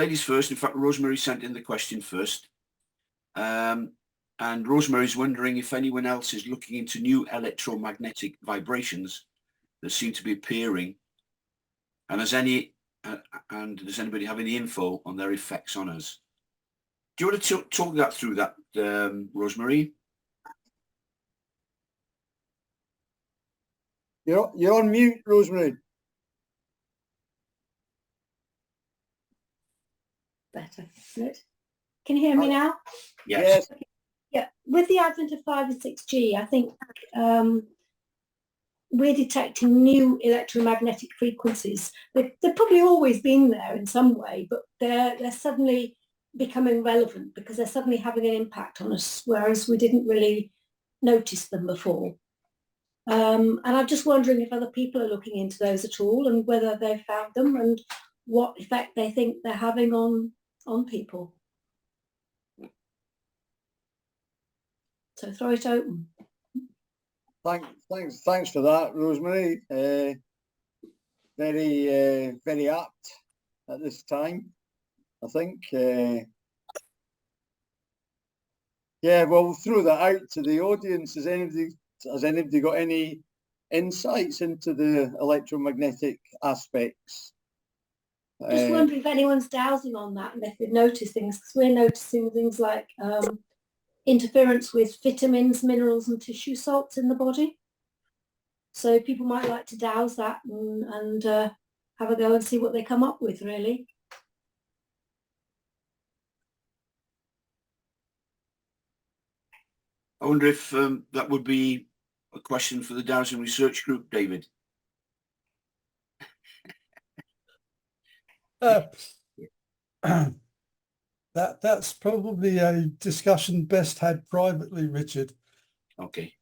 ladies first. In fact, Rosemary sent in the question first. And Rosemary's wondering if anyone else is looking into new electromagnetic vibrations that seem to be appearing. And does anybody have any info on their effects on us? Do you want to talk that through that, Rosemary? You're on mute, Rosemary. Better. Good. Can you hear me now? Yes. Okay. Yeah. With the advent of 5 and 6G, I think we're detecting new electromagnetic frequencies. They've probably always been there in some way, but they're suddenly becoming relevant because they're suddenly having an impact on us, whereas we didn't really notice them before. And I'm just wondering if other people are looking into those at all and whether they've found them and what effect they think they're having on people. So throw it open. Thanks for that, Rosemary. Very apt at this time, I think. Yeah, well, we'll throw that out to the audience. Has anybody got any insights into the electromagnetic aspects? Just wondering if anyone's dowsing on that and if they've noticed things, because we're noticing things like interference with vitamins, minerals and tissue salts in the body. So people might like to douse that and have a go and see what they come up with, really. I wonder if that would be a question for the dowsing research group, David. That's probably a discussion best had privately, Richard. Okay.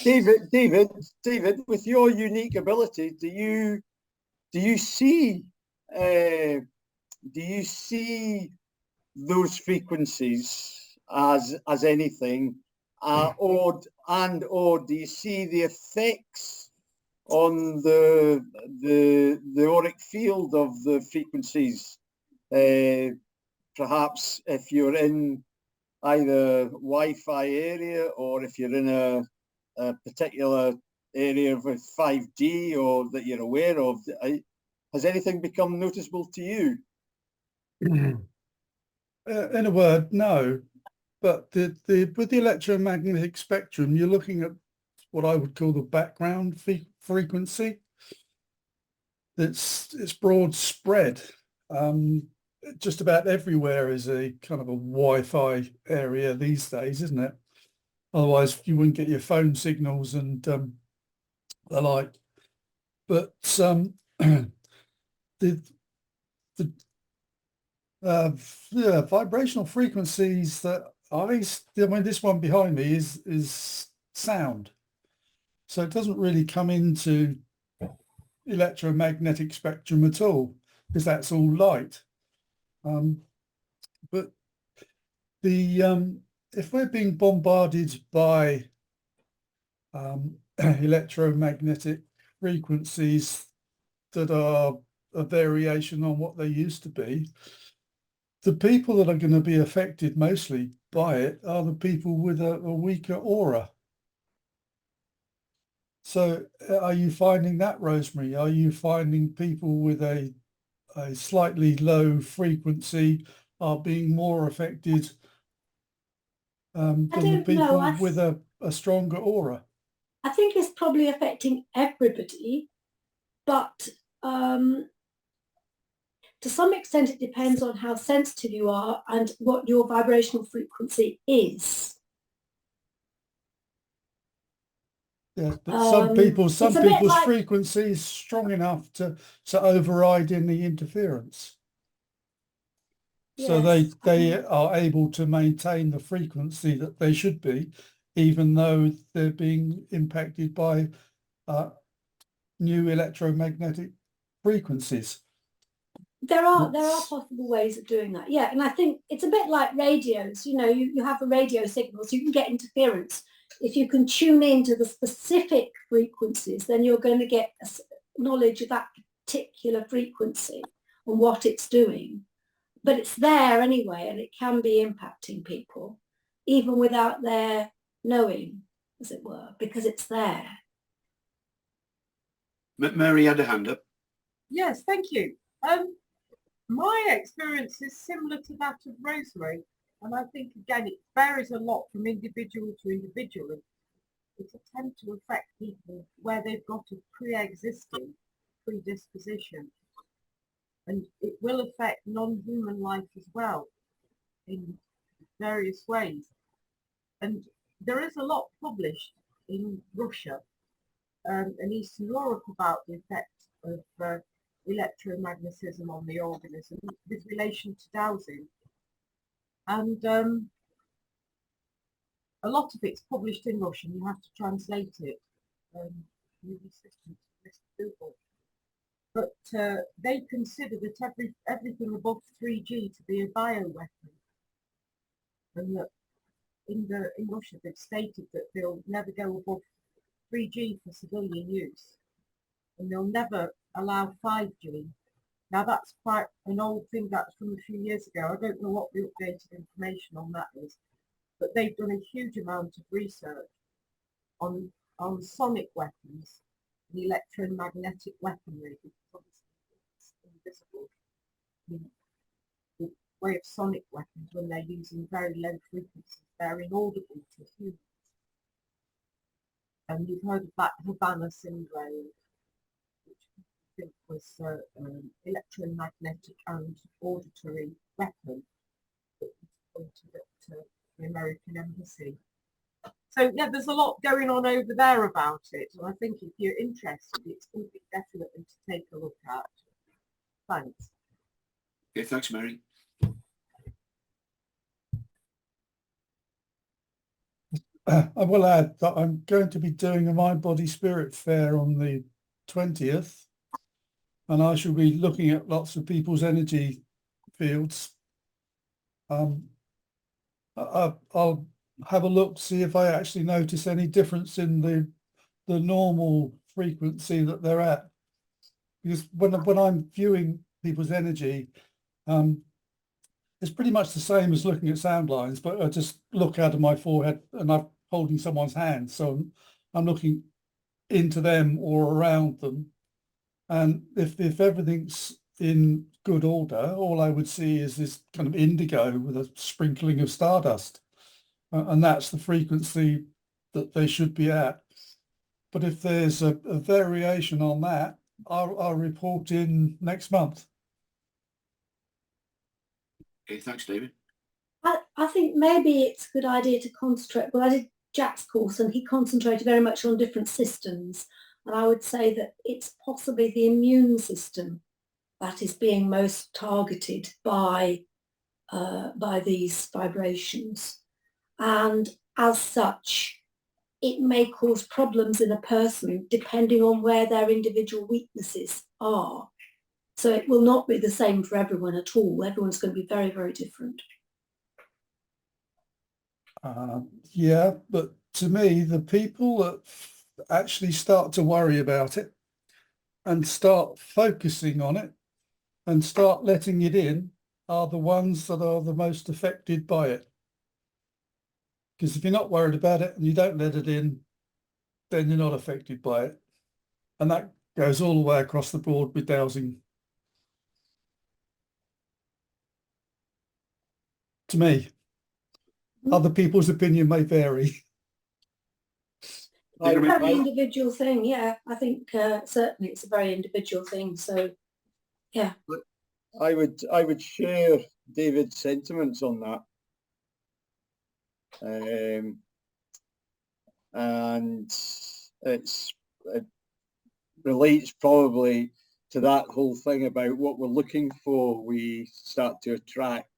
David, with your unique ability, do you see those frequencies as anything, or do you see the effects on the auric field of the frequencies? Perhaps if you're in either Wi-Fi area or if you're in a particular area with 5G or that you're aware of, has anything become noticeable to you? In a word, no. But with the electromagnetic spectrum, you're looking at what I would call the background frequency. It's broad spread. Just about everywhere is a kind of a Wi-Fi area these days, isn't it? Otherwise, you wouldn't get your phone signals and the like. But the vibrational frequencies that this one behind me is sound, so it doesn't really come into electromagnetic spectrum at all because that's all light. But if we're being bombarded by electromagnetic frequencies that are a variation on what they used to be, the people that are going to be affected mostly by it are the people with a weaker aura. So are you finding that, Rosemary? Are you finding people with a slightly low frequency are being more affected than the people with a stronger aura? I think it's probably affecting everybody, but to some extent it depends on how sensitive you are and what your vibrational frequency is. Yeah, but some people's frequency is strong enough to override any interference. Yes. So they are able to maintain the frequency that they should be, even though they're being impacted by new electromagnetic frequencies. There are possible ways of doing that, yeah. And I think it's a bit like radios. You know, you have a radio signal, so you can get interference. If you can tune into the specific frequencies, then you're going to get knowledge of that particular frequency. and what it's doing. But it's there anyway, and it can be impacting people, even without their knowing, as it were, because it's there. Mary had a hand up. Yes, thank you. My experience is similar to that of Rosemary, and I think again it varies a lot from individual to individual. It tends to affect people where they've got a pre-existing predisposition, and it will affect non-human life as well in various ways. And there is a lot published in Russia and Eastern Europe about the effects of electromagnetism on the organism with relation to dowsing. And a lot of it's published in Russian. You have to translate it. Use assistance with Google. But they consider that everything above 3G to be a bioweapon, and that in Russia they've stated that they'll never go above 3G for civilian use, and they'll never allow 5G. Now that's quite an old thing, that's from a few years ago. I don't know what the updated information on that is, but they've done a huge amount of research on sonic weapons and electromagnetic weaponry, because obviously it's invisible. The way of sonic weapons, when they're using very low frequencies, they're inaudible to humans. And you've heard of that Havana syndrome, which I think was electromagnetic and auditory weapon that was pointed at the American embassy. So yeah, there's a lot going on over there about it, and I think if you're interested, it's something definitely to take a look at. Thanks. Okay, thanks, Mary. I will add that I'm going to be doing a Mind Body Spirit fair on the 20th, and I shall be looking at lots of people's energy fields. I'll have a look, see if I actually notice any difference in the normal frequency that they're at. Because when I'm viewing people's energy, it's pretty much the same as looking at sound lines, but I just look out of my forehead and I'm holding someone's hand. So I'm looking into them or around them. And if everything's in good order, all I would see is this kind of indigo with a sprinkling of stardust. And that's the frequency that they should be at. But if there's a variation on that, I'll report in next month. Okay, thanks, David. I think maybe it's a good idea to concentrate. Well, I did Jack's course and he concentrated very much on different systems. And I would say that it's possibly the immune system that is being most targeted by these vibrations. And as such, it may cause problems in a person depending on where their individual weaknesses are. So it will not be the same for everyone at all. Everyone's going to be very, very different. Yeah, but to me, the people that actually start to worry about it and start focusing on it and start letting it in are the ones that are the most affected by it. Because if you're not worried about it and you don't let it in, then you're not affected by it. And that goes all the way across the board with dowsing. To me, other people's opinion may vary. It's a very individual thing, yeah. I think certainly it's a very individual thing. So, yeah. I would share David's sentiments on that. And it relates probably to that whole thing about what we're looking for, we start to attract.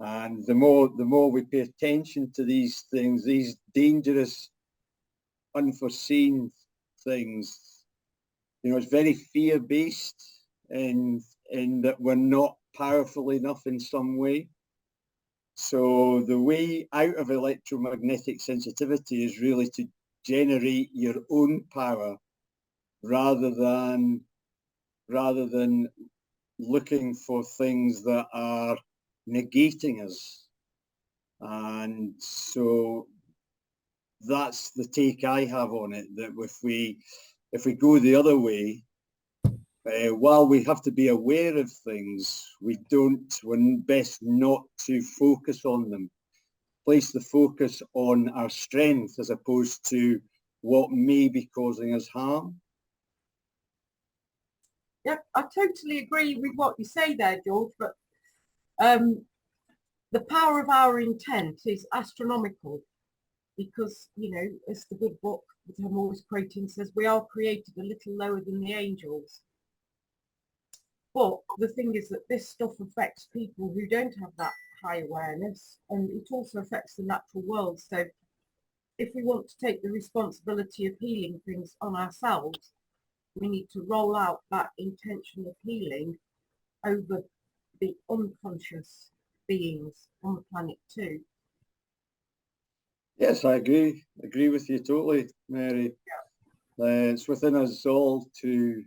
And the more we pay attention to these things, these dangerous, unforeseen things, you know, it's very fear-based in that we're not powerful enough in some way. So the way out of electromagnetic sensitivity is really to generate your own power rather than rather than looking for things that are negating us. And so that's the take I have on it, that if we go the other way, while we have to be aware of things, we're best not to focus on them. Place the focus on our strength as opposed to what may be causing us harm. Yeah, I totally agree with what you say there, George, but the power of our intent is astronomical because, you know, as the good book that I'm always quoting says, we are created a little lower than the angels. But the thing is that this stuff affects people who don't have that high awareness, and it also affects the natural world. So if we want to take the responsibility of healing things on ourselves, we need to roll out that intention of healing over the unconscious beings on the planet too. Yes, I agree with you totally, Mary. Yeah. It's within us all to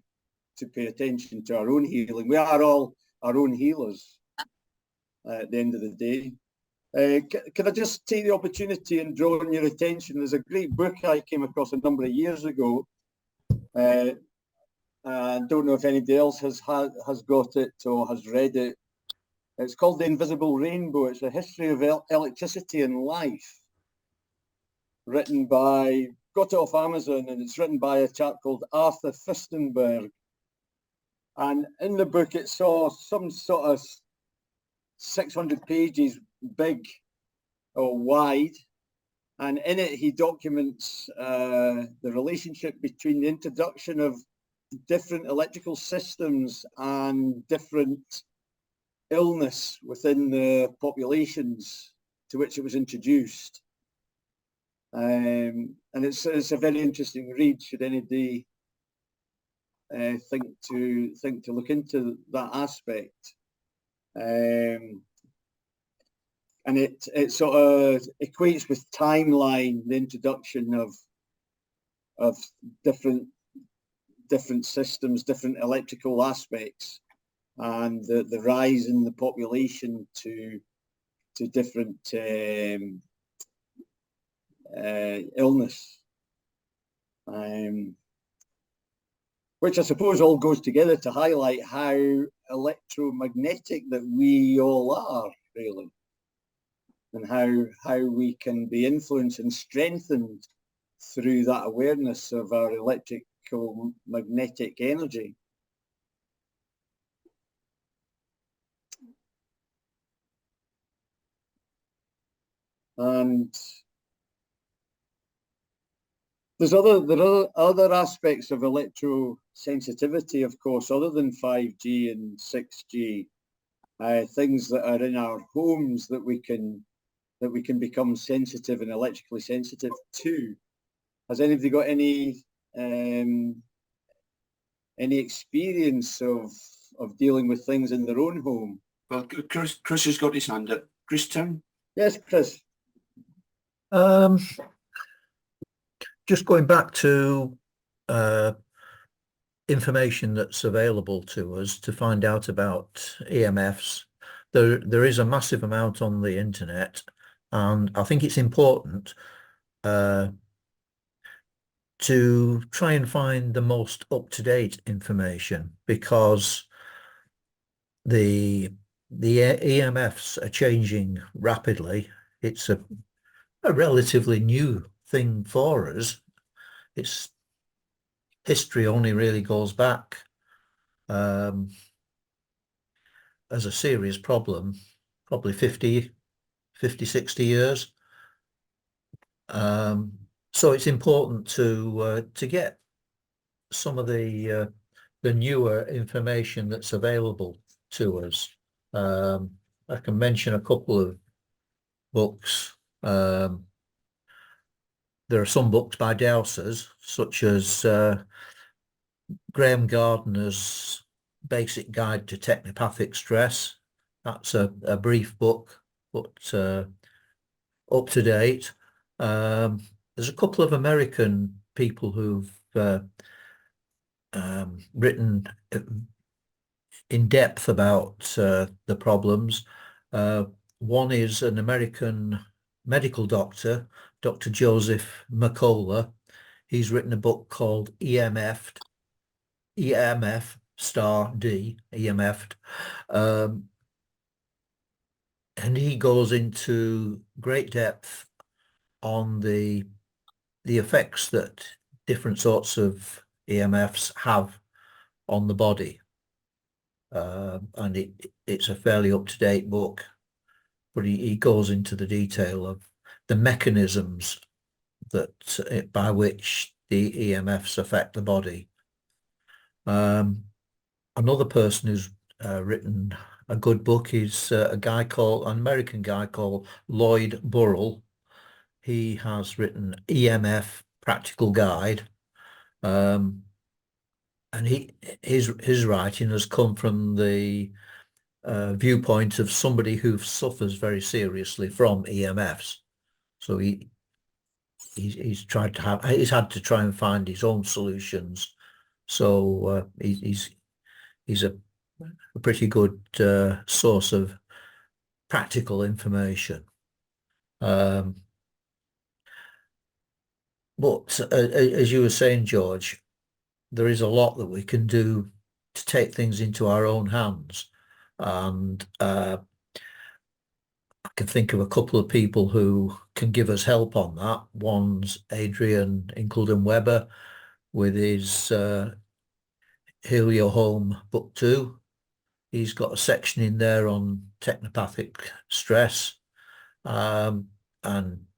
pay attention to our own healing. We are all our own healers at the end of the day. Can I just take the opportunity and draw on your attention? There's a great book I came across a number of years ago. I don't know if anybody else has got it or has read it. It's called The Invisible Rainbow. It's a history of electricity and life, got it off Amazon, and it's written by a chap called Arthur Fistenberg. And in the book, it saw some sort of 600 pages big or wide. And in it, he documents the relationship between the introduction of different electrical systems and different illness within the populations to which it was introduced. And it's a very interesting read, should anybody think to look into that aspect. And it sort of equates with timeline, the introduction of different systems, different electrical aspects, and the rise in the population to different illness, which I suppose all goes together to highlight how electromagnetic that we all are, really, and how we can be influenced and strengthened through that awareness of our electrical magnetic energy. And there are other aspects of electrosensitivity, of course, other than 5G and 6G. Things that are in our homes that we can become sensitive and electrically sensitive to. Has anybody got any experience of dealing with things in their own home? Well, Chris has got his hand up. Chris Tim? Yes, Chris. Just going back to information that's available to us to find out about EMFs. There is a massive amount on the internet, and I think it's important to try and find the most up-to-date information, because the EMFs are changing rapidly. It's a relatively new thing for us. Its history only really goes back as a serious problem, probably 50, 60 years. So it's important to get some of the newer information that's available to us. I can mention a couple of books. There are some books by dowsers, such as Graham Gardner's Basic Guide to Technopathic Stress. That's a brief book, but up to date. There's a couple of American people who've written in depth about the problems. One is an American medical doctor, Dr. Joseph McCullough. He's written a book called EMF star D, EMF. And he goes into great depth on the effects that different sorts of EMFs have on the body. And it's a fairly up-to-date book, but he goes into the detail of the mechanisms that by which the EMFs affect the body. Another person who's written a good book is an American guy called Lloyd Burrell. He has written EMF Practical Guide. And his writing has come from the viewpoint of somebody who suffers very seriously from EMFs. So he's had to try and find his own solutions. So he's a pretty good source of practical information. But as you were saying, George, there is a lot that we can do to take things into our own hands. And I can think of a couple of people who can give us help on that. One's Adrian Incledon-Weber with his Heal Your Home Book 2. He's got a section in there on technopathic stress, and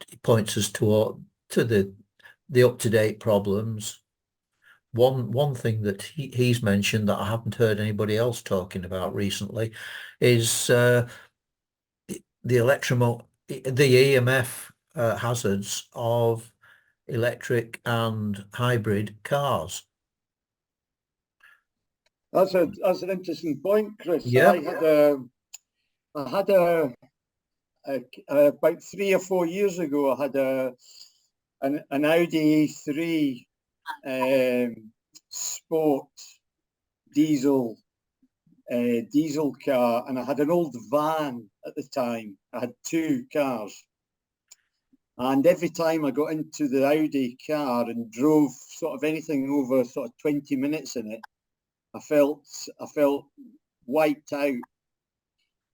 he points us to the up-to-date problems. One thing that he's mentioned that I haven't heard anybody else talking about recently is the EMF hazards of electric and hybrid cars. That's an interesting point, Chris. Yeah. I had about 3 or 4 years ago, I had an Audi A3 sport diesel car, and I had an old van at the time. I had 2 cars, and every time I got into the Audi car and drove sort of anything over sort of 20 minutes in it, I felt wiped out.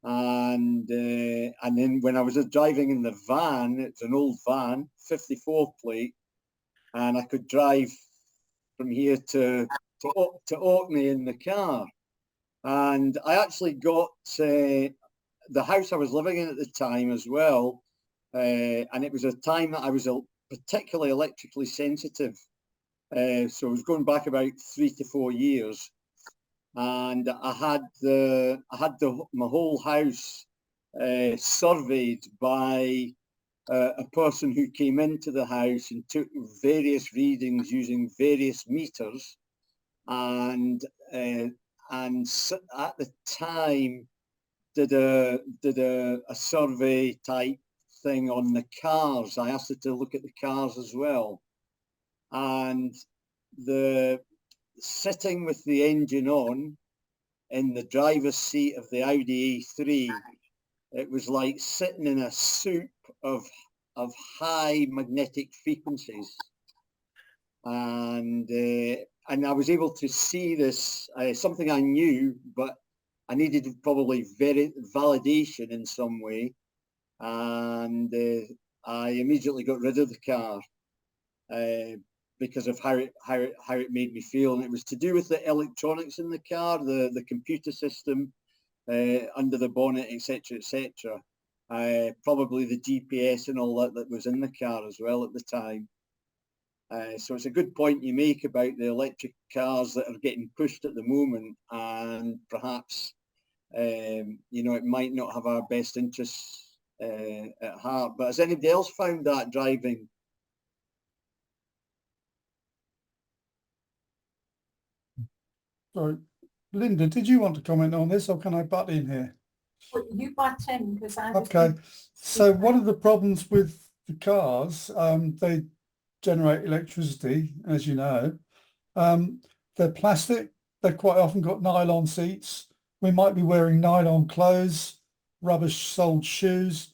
And then when I was driving in the van, it's an old van, 54 plate, and I could drive from here to Orkney in the car. And I actually got the house I was living in at the time as well, and it was a time that I was particularly electrically sensitive. So I was going back about 3 to 4 years, and I had my whole house surveyed by a person who came into the house and took various readings using various meters, and at the time did a survey type thing on the cars. I asked her to look at the cars as well, and the sitting with the engine on in the driver's seat of the Audi A3, it was like sitting in a soup of high magnetic frequencies, and I was able to see this, something I knew, but I needed probably validation in some way, and I immediately got rid of the car because of how it made me feel. And it was to do with the electronics in the car, the computer system under the bonnet, etc., etc. Probably the GPS and all that was in the car as well at the time. So it's a good point you make about the electric cars that are getting pushed at the moment, and perhaps it might not have our best interests at heart. But has anybody else found that driving? Sorry, Linda, did you want to comment on this, or can I butt in here? Well, you butt in, because I Okay. So one of the problems with the cars, they generate electricity, as you know. they're plastic. They've quite often got nylon seats. We might be wearing nylon clothes, rubber-soled shoes.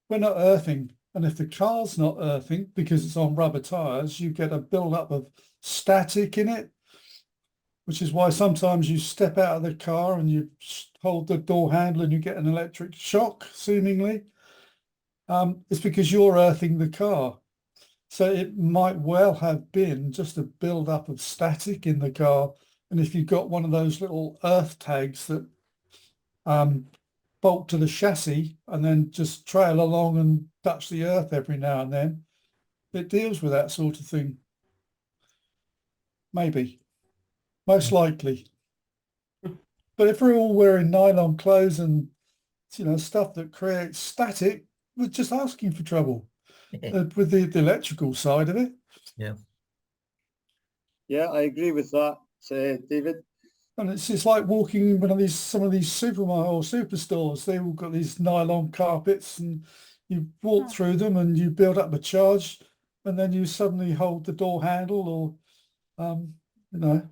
We're not earthing. And if the car's not earthing because it's on rubber tyres, you get a build-up of static in it, which is why sometimes you step out of the car and you hold the door handle and you get an electric shock, seemingly. It's because you're earthing the car. So it might well have been just a build-up of static in the car. And if you've got one of those little earth tags that bolt to the chassis and then just trail along and touch the earth every now and then, it deals with that sort of thing. Maybe. Most likely. But if we're all wearing nylon clothes and, you know, stuff that creates static, we're just asking for trouble with the electrical side of it. Yeah. Yeah, I agree with that, David. And it's like walking in one of some of these supermarket or superstores. They've all got these nylon carpets, and you walk through them and you build up a charge, and then you suddenly hold the door handle or you know,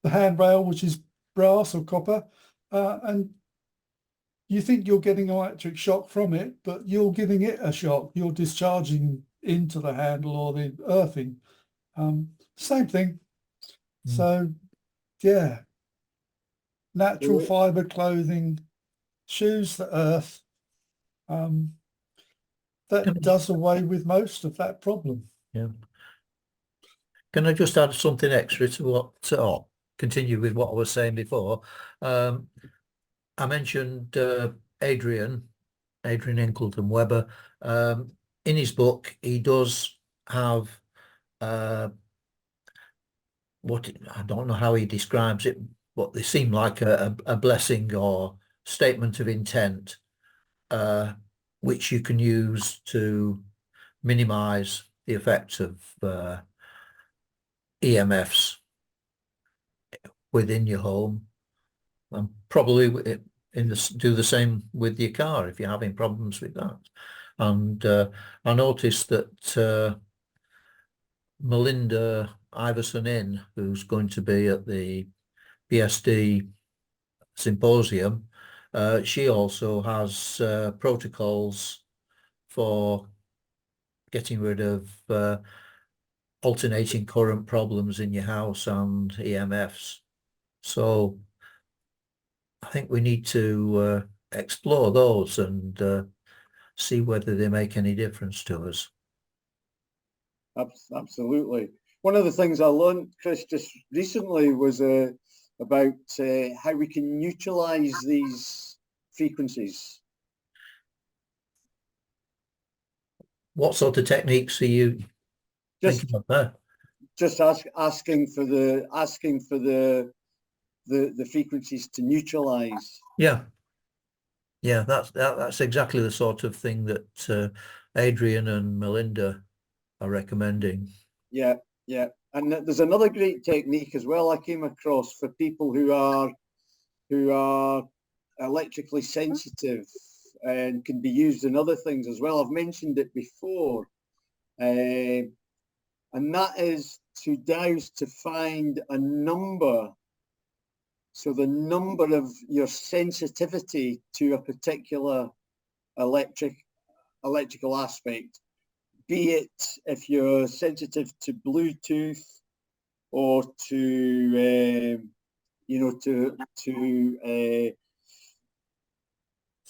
the handrail, which is brass or copper, and you think you're getting an electric shock from it, but you're giving it a shock. You're discharging into the handle or the earthing. Same thing. So, yeah, natural fibre clothing, shoes that earth, that does away with most of that problem. Yeah. Can I just add something extra to what, or continue with what I was saying before? I mentioned Adrian Incleton Weber. In his book, he does have what I don't know how he describes it, but they seem like a blessing or statement of intent, which you can use to minimize the effects of EMFs within your home, and probably do the same with your car if you're having problems with that. And I noticed that Melinda Iverson, who's going to be at the BSD symposium, she also has protocols for getting rid of alternating current problems in your house and EMFs. So I think we need to explore those and see whether they make any difference to us. Absolutely. One of the things I learned, Chris, just recently was about how we can neutralize these frequencies. What sort of techniques are you thinking of there? Just asking for the frequencies to neutralize. Yeah, that's exactly the sort of thing that Adrian and Melinda are recommending. Yeah. And there's another great technique as well I came across for people who are electrically sensitive and can be used in other things as well. I've mentioned it before, and that is to dowse to find a number. So the number of your sensitivity to a particular electrical aspect, be it if you're sensitive to Bluetooth or to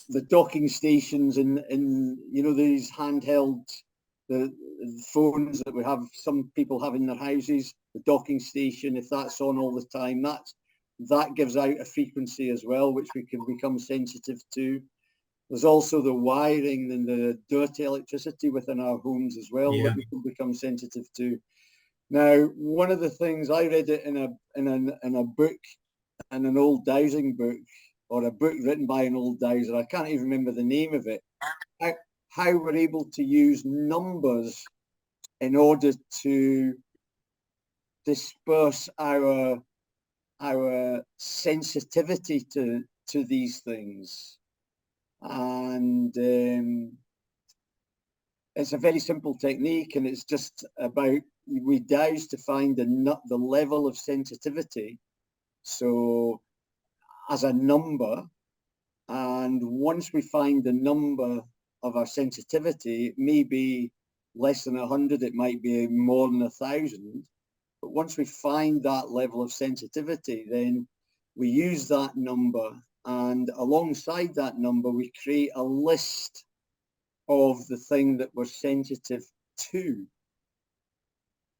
the docking stations and these handheld the phones that we have, some people have in their houses, the docking station, if that's on all the time, that gives out a frequency as well, which we can become sensitive to. There's also the wiring and the dirty electricity within our homes as well that we can become sensitive to. Now, one of the things I read it in a book, in an old dowsing book, or a book written by an old dowser. I can't even remember the name of it. How we're able to use numbers in order to disperse our sensitivity to these things. And it's a very simple technique, and it's just about, we dowse to find the level of sensitivity, so as a number, and once we find the number of our sensitivity, it may be less than 100, it might be more than 1,000, but once we find that level of sensitivity, then we use that number, and alongside that number we create a list of the thing that we're sensitive to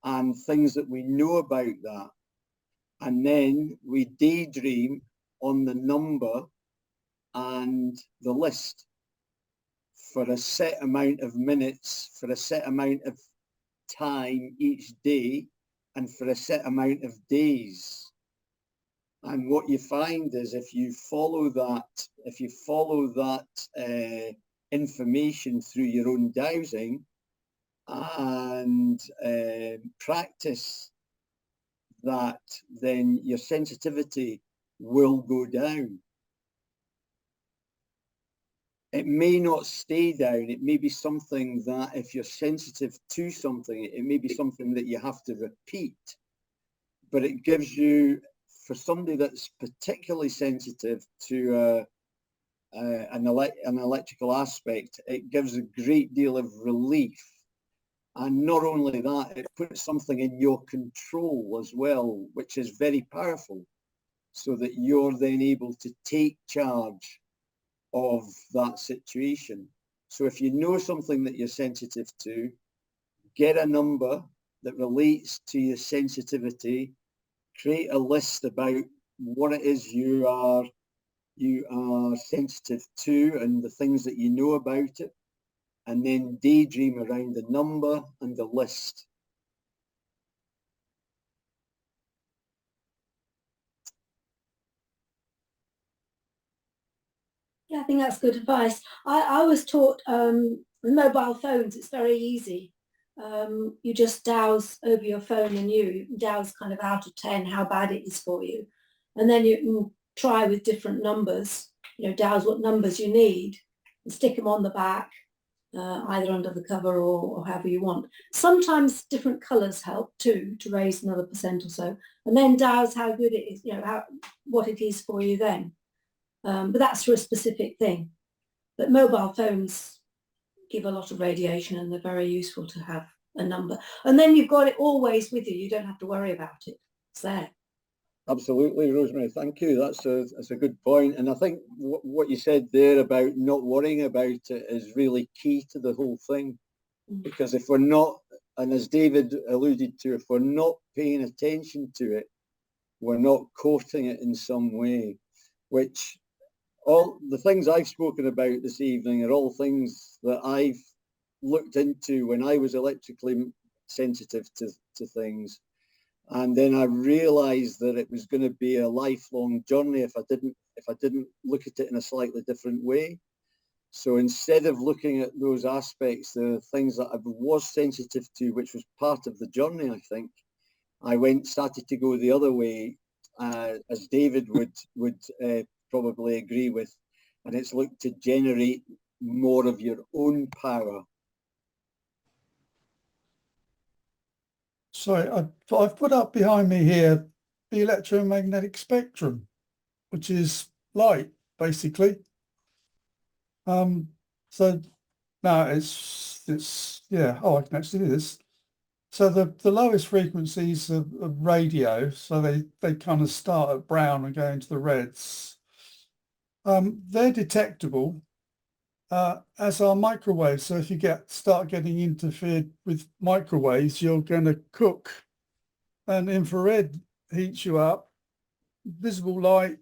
and things that we know about that, and then we daydream on the number and the list for a set amount of minutes, for a set amount of time each day, and for a set amount of days. And what you find is, if you follow that information through your own dowsing and practice that, then your sensitivity will go down. It may not stay down. It may be something that, if you're sensitive to something, it may be something that you have to repeat, but it gives you, for somebody that's particularly sensitive to an electrical aspect, it gives a great deal of relief. And not only that, it puts something in your control as well, which is very powerful, so that you're then able to take charge of that situation. So if you know something that you're sensitive to, get a number that relates to your sensitivity, create a list about what it is you are sensitive to and the things that you know about it, and then daydream around the number and the list. Yeah, I think that's good advice. I was taught with mobile phones, it's very easy. You just dowse over your phone, and you dowse kind of out of 10 how bad it is for you. And then you can try with different numbers, dowse what numbers you need and stick them on the back, either under the cover or however you want. Sometimes different colours help too, to raise another % or so. And then dowse how good it is, what it is for you then. But that's for a specific thing. But mobile phones give a lot of radiation, and they're very useful to have a number. And then you've got it always with you. You don't have to worry about it. It's there. Absolutely, Rosemary. Thank you. That's a good point. And I think what you said there about not worrying about it is really key to the whole thing. Because if we're not, and as David alluded to, if we're not paying attention to it, we're not courting it in some way, which all the things I've spoken about this evening are all things that I've looked into when I was electrically sensitive to things. And then I realized that it was going to be a lifelong journey if I didn't look at it in a slightly different way. So instead of looking at those aspects, the things that I was sensitive to, which was part of the journey, I think, I started to go the other way, as David would probably agree with, and it's looked to generate more of your own power. Sorry, I've put up behind me here the electromagnetic spectrum, which is light, basically. So now it's yeah. Oh, I can actually do this. So the lowest frequencies of radio, so they kind of start at brown and go into the reds. They're detectable, as are microwaves. So if you start getting interfered with microwaves, you're going to cook, and infrared heats you up. Visible light,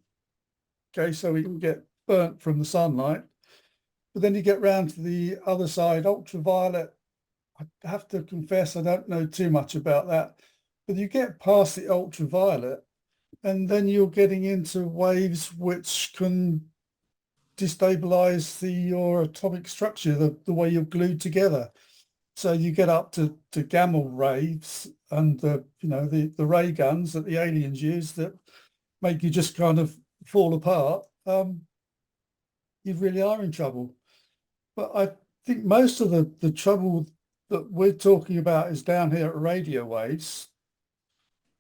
okay, so we can get burnt from the sunlight. But then you get round to the other side, ultraviolet. I have to confess, I don't know too much about that, but you get past the ultraviolet, and then you're getting into waves which can destabilize your atomic structure, the way you're glued together. So you get up to gamma rays and the ray guns that the aliens use that make you just kind of fall apart. You really are in trouble. But I think most of the trouble that we're talking about is down here at radio waves,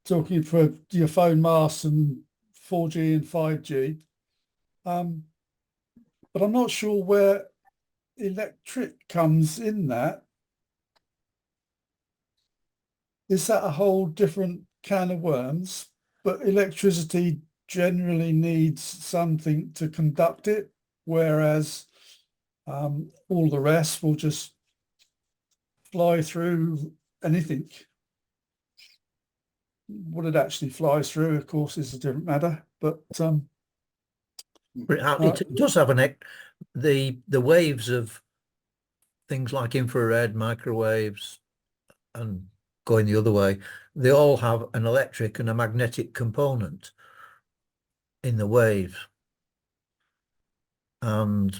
talking for your phone masts and 4G and 5G. But I'm not sure where electric comes in that. Is that a whole different can of worms? But electricity generally needs something to conduct it, whereas all the rest will just fly through anything. What it actually flies through, of course, is a different matter. But it does have the waves of things like infrared, microwaves, and going the other way, they all have an electric and a magnetic component in the wave. And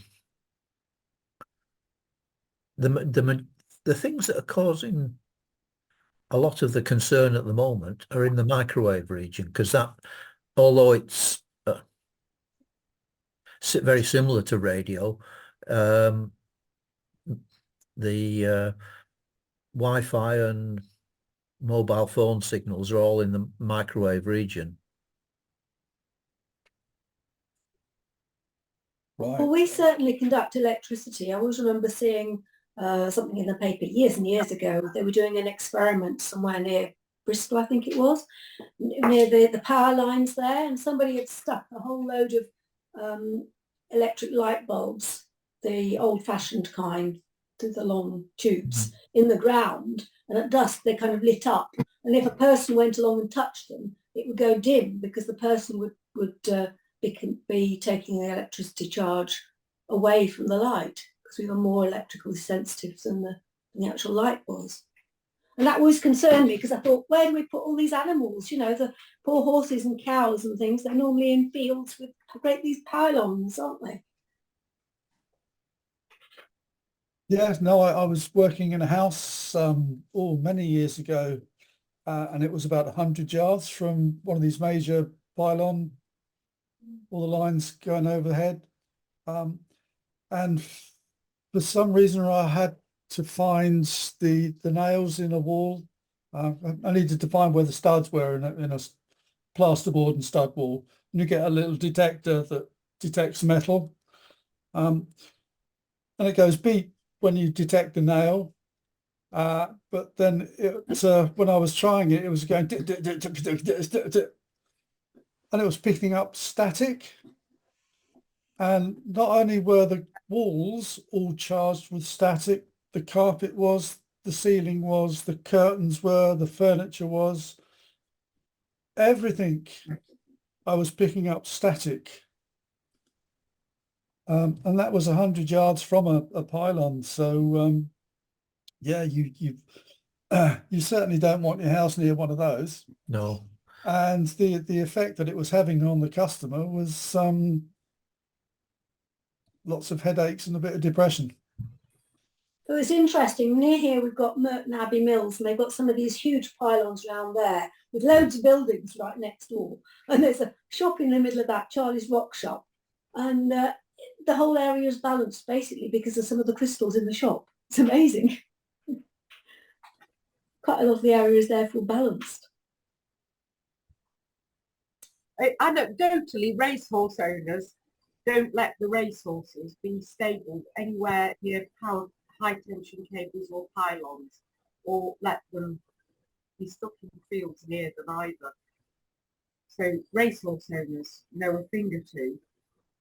the things that are causing a lot of the concern at the moment are in the microwave region, because that, although it's very similar to radio, the Wi-Fi and mobile phone signals are all in the microwave region. right. Well, we certainly conduct electricity. I always remember seeing something in the paper years and years ago. They were doing an experiment somewhere near Bristol, I think it was, near the power lines there, and somebody had stuck a whole load of electric light bulbs, the old-fashioned kind, to the long tubes, in the ground, and at dusk they kind of lit up. And if a person went along and touched them, it would go dim because the person would be taking the electricity charge away from the light, because we were more electrically sensitive than the actual light was. And that always concerned me, because I thought, where do we put all these animals? You know, the poor horses and cows and things, they're normally in fields with these pylons, aren't they? Yeah, no, I was working in a house many years ago, and it was about 100 yards from one of these major pylon, all the lines going overhead. And for some reason, I had to find the nails in a wall. I needed to find where the studs were in a plasterboard and stud wall. And you get a little detector that detects metal. And it goes beep when you detect the nail. But then when I was trying it, it was going and it was picking up static. And not only were the walls all charged with static, the carpet was, the ceiling was, the curtains were, the furniture was, everything I was picking up static. And that was 100 yards from a pylon. So yeah, you certainly don't want your house near one of those. No. And the effect that it was having on the customer was lots of headaches and a bit of depression. It was interesting. Near here, we've got Merton Abbey Mills, and they've got some of these huge pylons around there with loads of buildings right next door. And there's a shop in the middle of that, Charlie's Rock Shop. And the whole area is balanced basically because of some of the crystals in the shop. It's amazing. Quite a lot of the area is therefore balanced. Anecdotally, racehorse owners don't let the racehorses be stable anywhere near high tension cables or pylons, or let them be stuck in fields near them either. So racehorse owners know a thing or two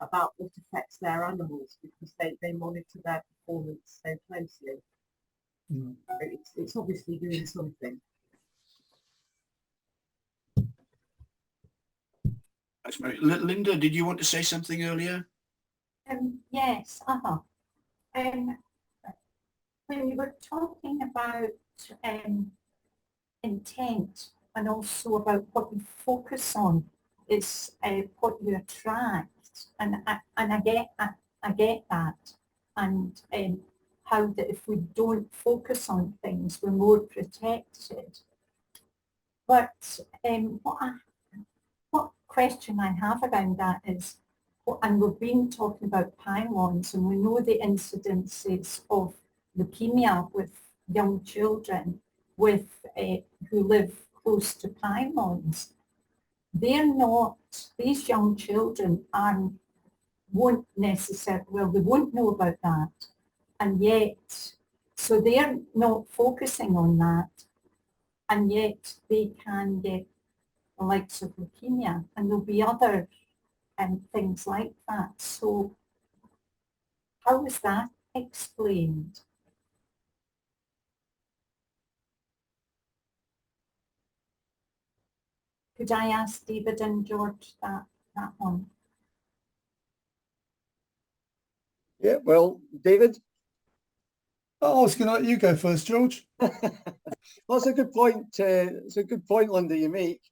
about what affects their animals, because they monitor their performance so closely. It's obviously doing something. Thanks, Mary. Linda, did you want to say something earlier? Yes. When you were talking about intent, and also about what you focus on is what you attract, and I get that, and how that if we don't focus on things, we're more protected. But what question I have around that is, and we've been talking about pylons, and we know the incidences of leukemia with young children with who live close to pylons. They're not, these young children won't necessarily, well, they won't know about that, and yet, so they're not focusing on that, and yet they can get the likes of leukemia, and there'll be other things like that. So how is that explained? Could I ask David and George that one? Yeah, well, David. Oh, I was going to let you go first, George. Well, that's a good point. It's a good point, Linda, you make.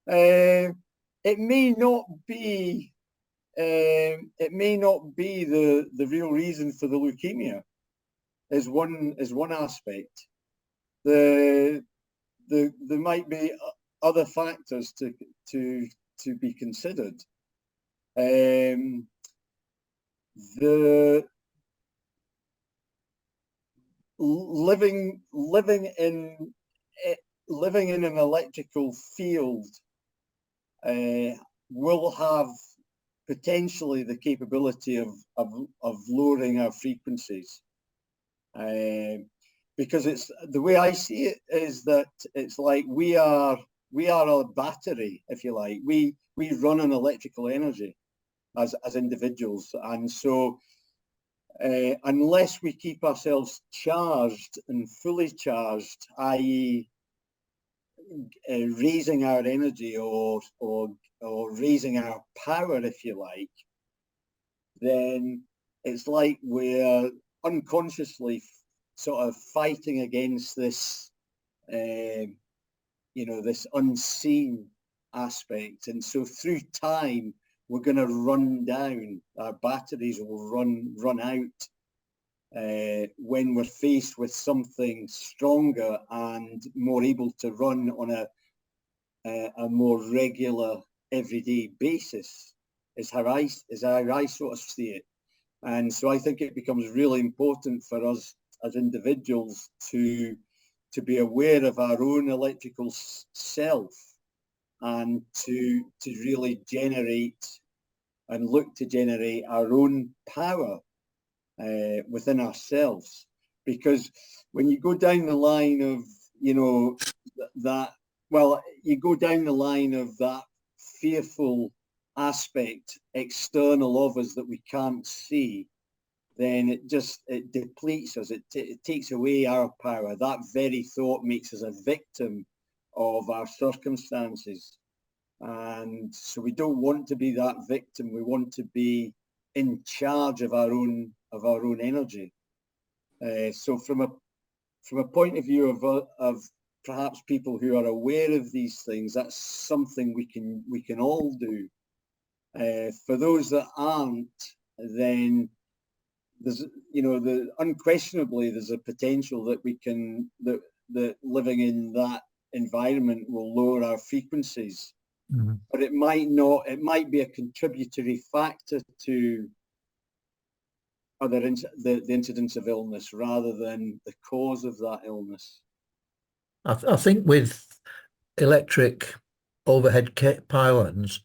It may not be. It may not be the real reason for the leukemia. Is one aspect. There might be other factors to be considered. The living in an electrical field will have potentially the capability of lowering our frequencies, because it's the way I see it is that it's like we are a battery, if you like. We run on electrical energy as individuals, and so unless we keep ourselves charged and fully charged, i.e. Raising our energy or raising our power, if you like, then it's like we're unconsciously sort of fighting against this, this unseen aspect. And so through time, we're going to run down. Our batteries will run out when we're faced with something stronger and more able to run on a more regular, everyday basis. Is how I sort of see it. And so I think it becomes really important for us as individuals to be aware of our own electrical self, and to really generate and look to generate our own power within ourselves. Because when you go down the line of, you go down the line of that fearful aspect external of us that we can't see, then it depletes us. It takes away our power. That very thought makes us a victim of our circumstances. And so we don't want to be that victim. We want to be in charge of our own energy. So from a point of view of perhaps people who are aware of these things, that's something we can all do. For those that aren't, then there's unquestionably there's a potential that that living in that environment will lower our frequencies. Mm-hmm. But it might not. It might be a contributory factor to the incidence of illness rather than the cause of that illness. I think with electric overhead pylons,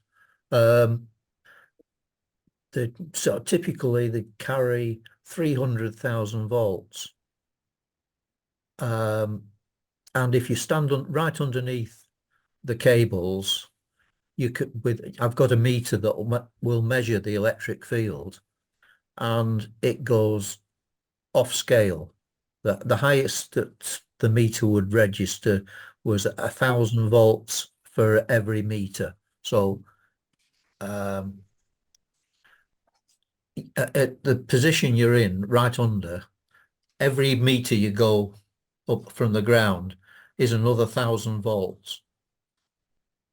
typically they carry 300,000 volts, and if you stand right underneath the cables, I've got a meter that will measure the electric field, and it goes off scale. The highest that the meter would register was 1,000 volts for every meter. So at the position you're in, right under, every meter you go up from the ground is another 1,000 volts.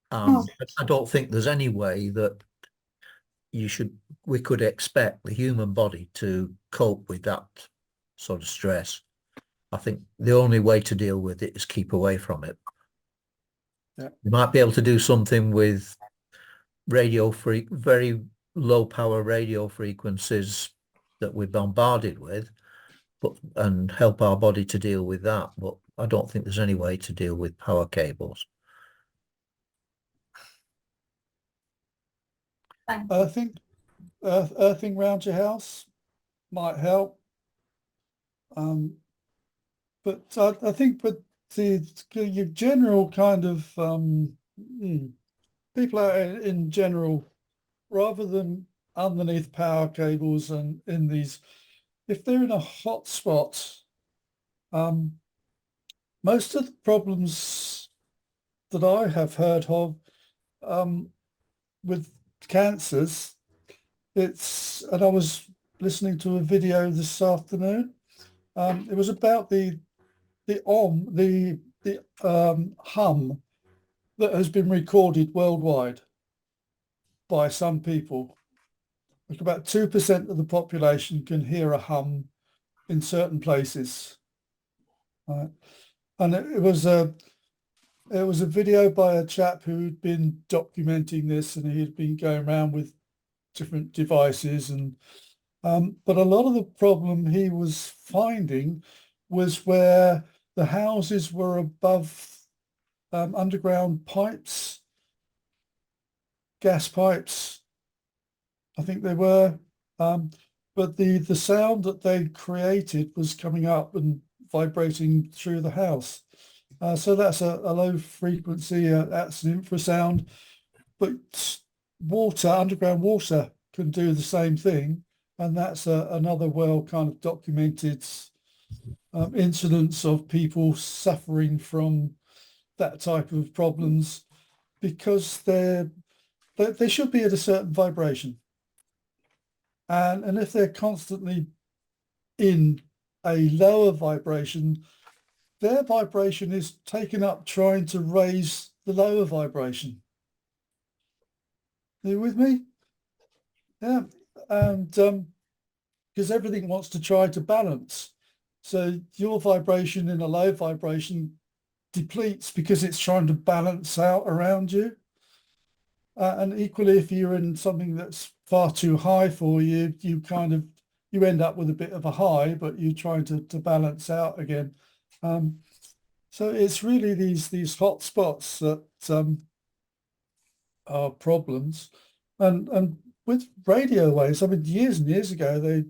I don't think there's any way that we could expect the human body to cope with that sort of stress. I think the only way to deal with it is keep away from it. Yeah. You might be able to do something with very low power radio frequencies that we're bombarded with, and help our body to deal with that. But I don't think there's any way to deal with power cables. Earthing around your house might help. But I think, but your general kind of people out in general, rather than underneath power cables and in these, if they're in a hot spot, most of the problems that I have heard of with cancers, and I was listening to a video this afternoon. It was about the hum that has been recorded worldwide by some people. Like about 2% of the population can hear a hum in certain places. Right? And it was a video by a chap who'd been documenting this, and he'd been going around with different devices, and but a lot of the problem he was finding was where the houses were above underground pipes, gas pipes, I think they were, but the sound that they created was coming up and vibrating through the house. So that's a low frequency, that's an infrasound, but water, underground water can do the same thing. And that's another well kind of documented incidents of people suffering from that type of problems, because they should be at a certain vibration. And if they're constantly in a lower vibration, their vibration is taken up trying to raise the lower vibration. Are you with me? Yeah. And because everything wants to try to balance. So your vibration in a low vibration depletes because it's trying to balance out around you. And equally, if you're in something that's far too high for you, you end up with a bit of a high, but you're trying to balance out again. So it's really these hot spots that are problems. And with radio waves, I mean, years and years ago,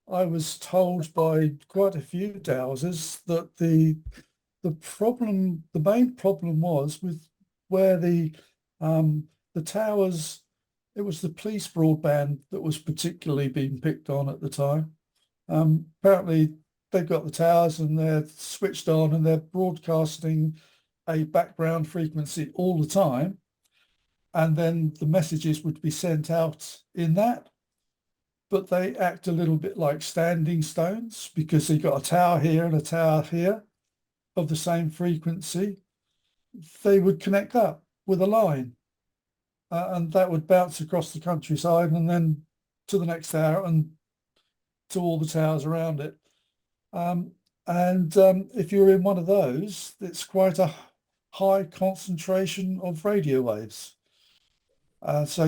I was told by quite a few dowsers that the main problem was with where the towers, it was the police broadband that was particularly being picked on at the time. Apparently they've got the towers and they're switched on and they're broadcasting a background frequency all the time. And then the messages would be sent out in that. But they act a little bit like standing stones, because they've got a tower here and a tower here of the same frequency. They would connect up with a line, and that would bounce across the countryside and then to the next tower and to all the towers around it. If you're in one of those, it's quite a high concentration of radio waves. So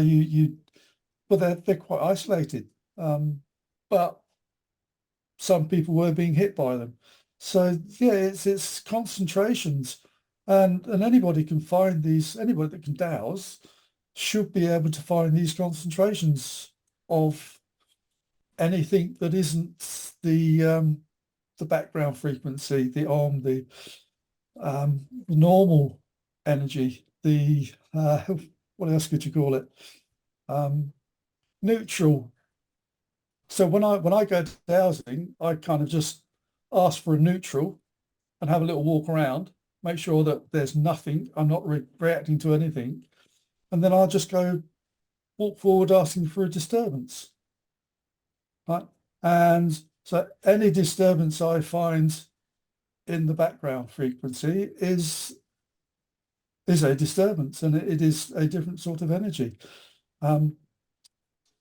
but they're quite isolated. But some people were being hit by them. So yeah, it's concentrations, and anybody can find these. Anybody that can dowse should be able to find these concentrations of anything that isn't the background frequency, the the normal energy, the what else could you call it? Neutral. So when I go dowsing, I kind of just ask for a neutral and have a little walk around, make sure that there's nothing, I'm not reacting to anything, and then I'll just go walk forward asking for a disturbance. Right? And so any disturbance I find in the background frequency is a disturbance, and it is a different sort of energy.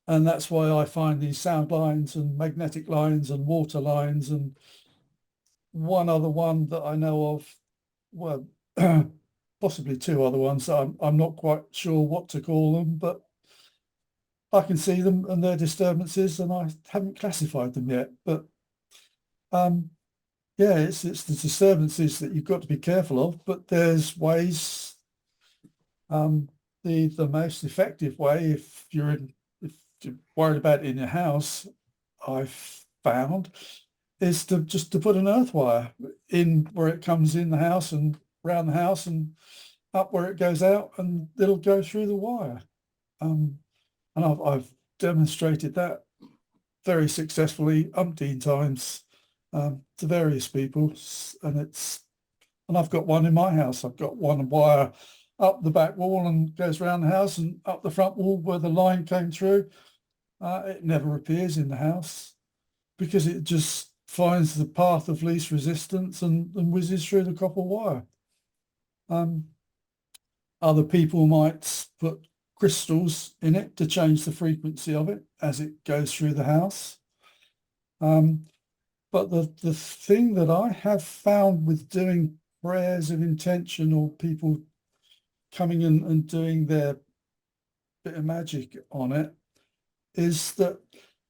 And that's why I find these sound lines and magnetic lines and water lines, and one other one that I know of, well, possibly two other ones. I'm not quite sure what to call them, but I can see them and their disturbances, and I haven't classified them yet. But yeah, it's the disturbances that you've got to be careful of. But there's ways. The most effective way, if you're worried about it in your house, I've found, is to just to put an earth wire in where it comes in the house and around the house and up where it goes out, and it'll go through the wire. And I've demonstrated that very successfully umpteen times to various people, and I've got one in my house. I've got one wire up the back wall and goes around the house, and up the front wall where the line came through. It never appears in the house because it just finds the path of least resistance and whizzes through the copper wire. Other people might put crystals in it to change the frequency of it as it goes through the house. But the thing that I have found with doing prayers of intention, or people coming in and doing their bit of magic on it, is that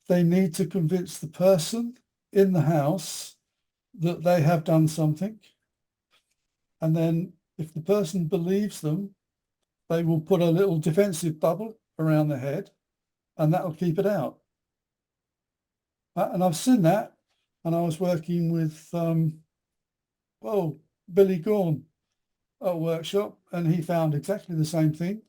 they need to convince the person in the house that they have done something. And then if the person believes them, they will put a little defensive bubble around the head, and that will keep it out. And I've seen that, and I was working with Billy Gorn at a workshop, and he found exactly the same thing.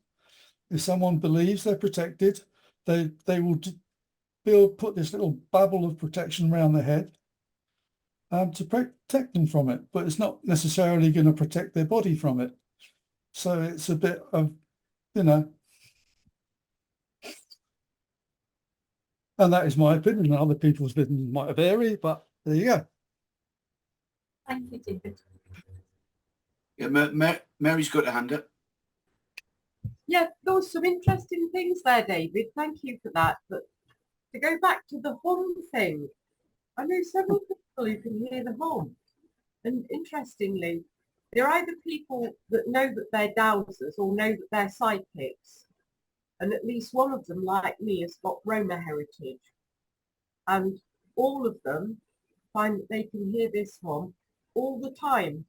If someone believes they're protected, they will put this little bubble of protection around their head to protect them from it, but it's not necessarily going to protect their body from it. So it's a bit of, and that is my opinion, and other people's opinion might vary, but there you go. Thank you, David. Yeah, Mary's got a hand up. Yeah, there was some interesting things there, David. Thank you for that. But to go back to the hum thing, I know several people who can hear the hum. And interestingly, they're either people that know that they're dowsers or know that they're psychics. And at least one of them, like me, has got Roma heritage. And all of them find that they can hear this hum all the time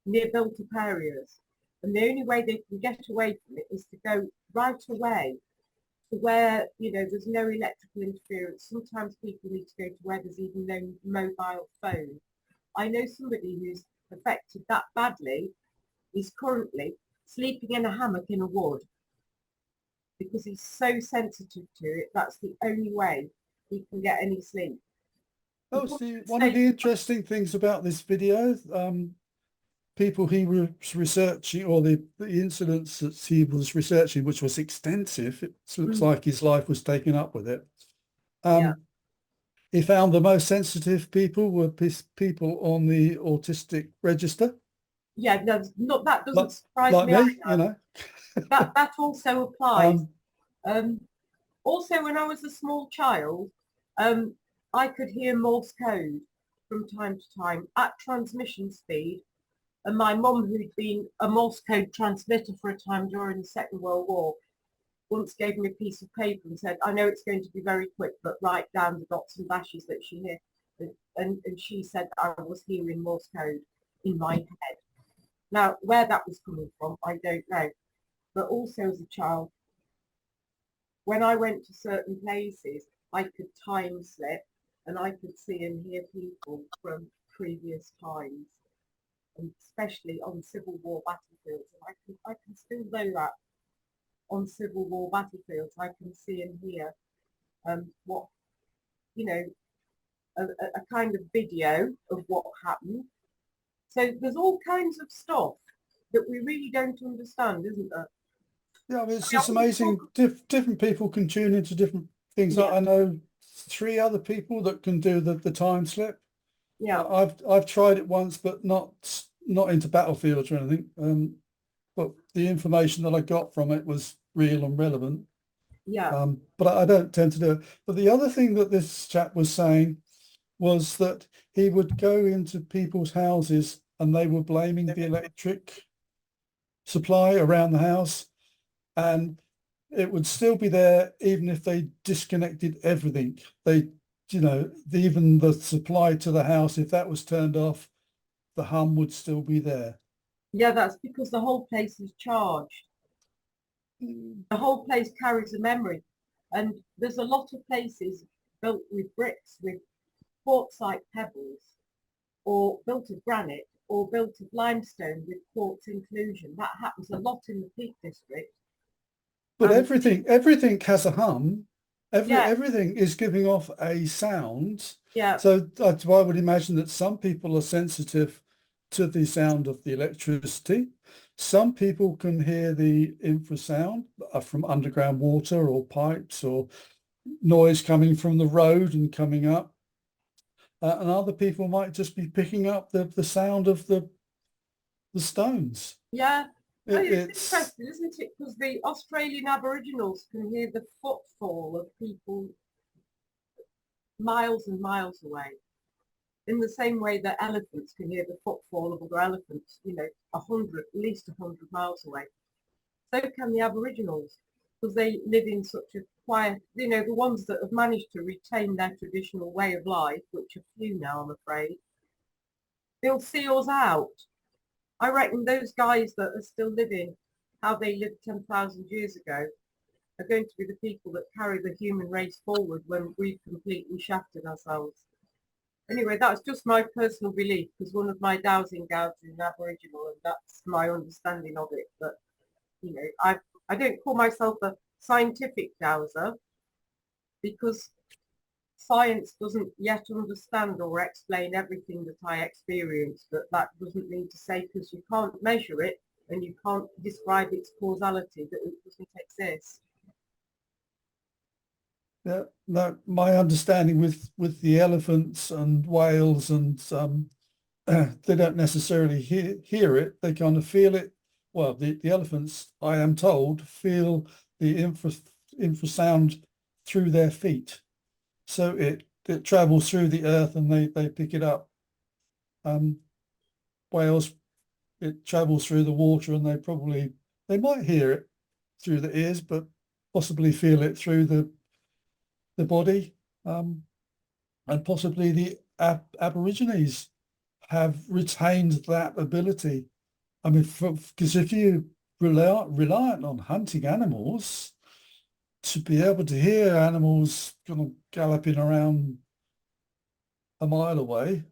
near built-up areas. And the only way they can get away from it is to go right away to where, there's no electrical interference. Sometimes people need to go to where there's even no mobile phone. I know somebody who's affected that badly is currently sleeping in a hammock in a wood because he's so sensitive to it. That's the only way he can get any sleep. Oh, see, one of the interesting things about this video, people he was researching, or the incidents that he was researching, which was extensive, it looks like his life was taken up with it. He found the most sensitive people were people on the autistic register. Yeah, no, that doesn't surprise like me. That also applies. Also, when I was a small child, I could hear Morse code from time to time at transmission speed. And my mum, who'd been a Morse code transmitter for a time during the Second World War, once gave me a piece of paper and said, I know it's going to be very quick, but write down the dots and dashes that she heard. And she said I was hearing Morse code in my head. Now, where that was coming from, I don't know. But also as a child, when I went to certain places, I could time slip and I could see and hear people from previous times, and especially on Civil War battlefields. And I can still know that on Civil War battlefields, I can see and hear what, a kind of video of what happened. So there's all kinds of stuff that we really don't understand, isn't there? Yeah, I mean, it's just amazing. Different people can tune into different things. Yeah. I know 3 other people that can do the time slip. Yeah, I've tried it once, but not into battlefields or anything. But the information that I got from it was real and relevant. Yeah. But I don't tend to do it. But the other thing that this chap was saying was that he would go into people's houses and they were blaming the electric supply around the house. And it would still be there even if they disconnected everything. They, you know, even the supply to the house, if that was turned off, the hum would still be there. Yeah, that's because the whole place is charged. The whole place carries a memory. And there's a lot of places built with bricks, with quartzite pebbles, or built of granite, or built of limestone with quartz inclusion. That happens a lot in the Peak District. But everything has a hum. Yeah. Everything is giving off a sound. Yeah. So that's why I would imagine that some people are sensitive to the sound of the electricity. Some people can hear the infrasound from underground water or pipes or noise coming from the road and coming up. And other people might just be picking up the sound of the stones. Yeah. It's interesting, isn't it? Because the Australian Aboriginals can hear the footfall of people miles and miles away. In the same way that elephants can hear the footfall of other elephants, you know, at least 100 miles away. So can the Aboriginals, because they live in such a quiet, you know, the ones that have managed to retain their traditional way of life, which are few now, I'm afraid, they'll see us out. I reckon those guys that are still living how they lived 10,000 years ago are going to be the people that carry the human race forward when we've completely shafted ourselves. Anyway, that's just my personal belief, because one of my dowsing guides is an Aboriginal, and that's my understanding of it. But, you know, I don't call myself a scientific dowser, because science doesn't yet understand or explain everything that I experience. But that doesn't mean to say, because you can't measure it and you can't describe its causality, that it doesn't exist. Yeah, no, my understanding with the elephants and whales and they don't necessarily hear it, they kind of feel it. Well, the elephants, I am told, feel the infrasound through their feet. So it travels through the earth and they pick it up. Whales, it travels through the water and they might hear it through the ears, but possibly feel it through the body, and possibly the Aborigines have retained that ability. I mean, because if you reliant on hunting animals, to be able to hear animals kind of galloping around a mile away,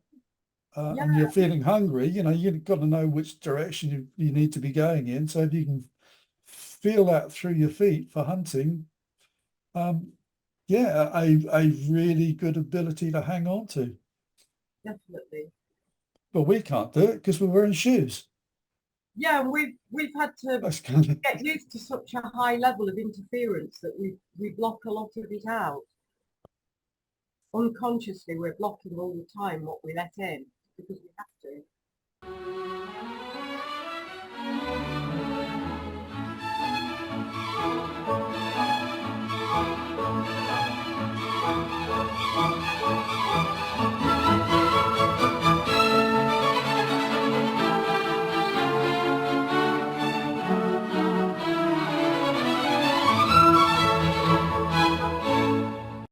Yeah. and you're feeling hungry, you know, you've got to know which direction you need to be going in. So if you can feel that through your feet for hunting, yeah, a really good ability to hang on to. Definitely. But we can't do it because we're wearing shoes. Yeah, we've had to get used to such a high level of interference that we block a lot of it out. Unconsciously, we're blocking all the time what we let in because we have to.